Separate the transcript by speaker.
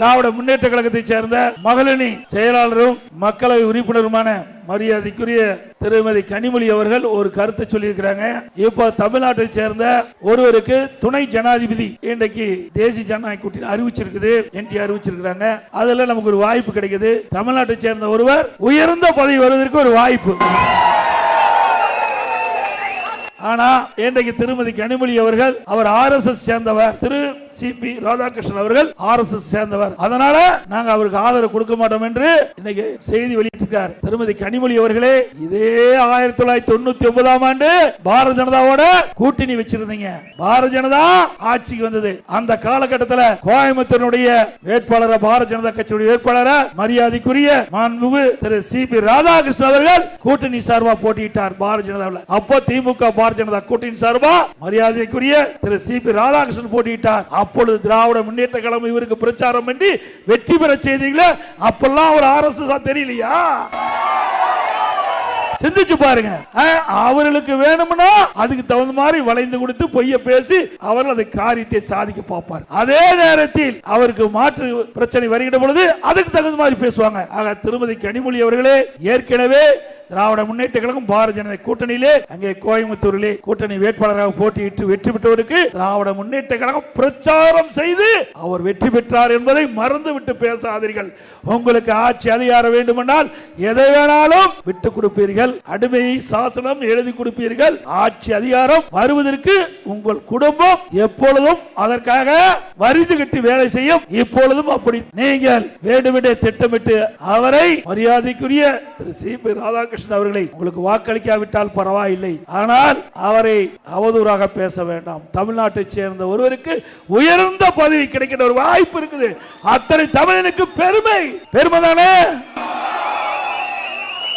Speaker 1: திராவிட முன்னேற்ற கழகத்தை சேர்ந்த மகளிரணி செயலாளரும் மக்களவை உறுப்பினருமான மரியாதைக்குரிய திருமதி கனிமொழி அவர்கள் ஒரு கருத்தை சொல்லியிருக்கிறாங்க. இப்போ தமிழ்நாட்டை சேர்ந்த ஒருவருக்கு துணை ஜனாதிபதி இன்றைக்கு தேசிய ஜனநாயக கூட்டணி அறிவிச்சிருக்குது, என்டி அறிவிச்சிருக்கிறாங்க. அதுல நமக்கு ஒரு வாய்ப்பு கிடைக்குது. தமிழ்நாட்டை சேர்ந்த ஒருவர் உயர்ந்த பதவி வருவதற்கு ஒரு வாய்ப்பு. ஆனா இன்றைக்கு திருமதி கனிமொழி அவர்கள் அவர் RSS சேர்ந்தவர், திரு CP ராதாகிருஷ்ணன் அவர்கள் RSS சேர்ந்தவர். அதனால நாங்க அவருக்கு ஆதரவு கொடுக்க மாட்டோம் என்று இன்னைக்கு செய்தி வெளியிட்டிருக்கார். திருமதி கனிமொழி அவர்களே, இதே 1999ஆம் ஆண்டு பாரதிய ஜனதாவோட கூட்டணி வச்சிருந்தீங்க. பாரதிய ஜனதா ஆட்சிக்கு வந்தது. அந்த காலகட்டத்தில் கோயம்புத்தூருடைய வேட்பாளர், பாரதிய ஜனதா கட்சியுடைய வேட்பாளர் மரியாதைக்குரிய மாண்புமிகு திரு CP ராதாகிருஷ்ணன் அவர்கள் கூட்டணி சார்பா போட்டியிட்டார் பாரதிய ஜனதாவில். அப்போ திமுக பாரதிய ஜனதா கூட்டணி சார்பா மரியாதைக்குரிய திரு CP ராதாகிருஷ்ணன் போட்டியிட்டார். அப்பொழுது திராவிட முன்னேற்ற கழகம் இவருக்கு பிரச்சாரம் பண்ணி வெற்றி பெற செய்தீங்களே, அப்பெல்லாம் ஒரு RSS தெரியலையா? சிந்திச்சு பாருங்க. அவர்களுக்கு வேணும்னா அதுக்கு தகுந்த மாதிரி வளைந்து கொடுத்து பொய்ய பேசி அவர்கள் அதை காரியத்தை சாதிக்க பார்ப்பார். அதே நேரத்தில் அவருக்கு மாற்று பிரச்சனை வருகிற பொழுது அதுக்கு தகுந்த மாதிரி பேசுவாங்க. ஆக திருமதி கனிமொழி அவர்களே, ஏற்கனவே திராவிட முன்னேற்ற கழகம் பாரதிய ஜனதா கூட்டணியிலே அங்கே கோயம்புத்தூரிலே கூட்டணி வேட்பாளராக போட்டியிட்டு வெற்றி பெற்றவருக்கு திராவிட முன்னேற்ற கழகம் பிரச்சாரம் செய்து அவர் வெற்றி பெற்றார் என்பதை மறந்துவிட்டு பேசாதீர்கள். உங்களுக்கு ஆட்சி அதிகாரம் வேண்டுமென்றால் எதை வேணாலும் விட்டு கொடுப்பீர்கள். அடிமை சாசனம் எழுதி கொடுப்பீர்கள். ஆட்சி அதிகாரம் வருவதற்கு உங்கள் குடும்பம் எப்பொழுதும் அதற்காக வரிந்து கட்டி வேலை செய்யும். இப்பொழுதும் அப்படி நீங்கள் வேண்டுமென்றே திட்டமிட்டு அவரை மரியாதைக்குரிய திரு CP ராதாகிருஷ்ணன் அவர்களை உங்களுக்கு வாக்களிக்காவிட்டால் பரவாயில்லை, ஆனால் அவரை அவதூறாக பேச வேண்டாம். தமிழ்நாட்டை சேர்ந்த ஒருவருக்கு உயர்ந்த பதவி கிடைக்கிற ஒரு வாய்ப்பு இருக்குது. அத்தனை தமிழனுக்கு பெருமை, பெருமைதானே?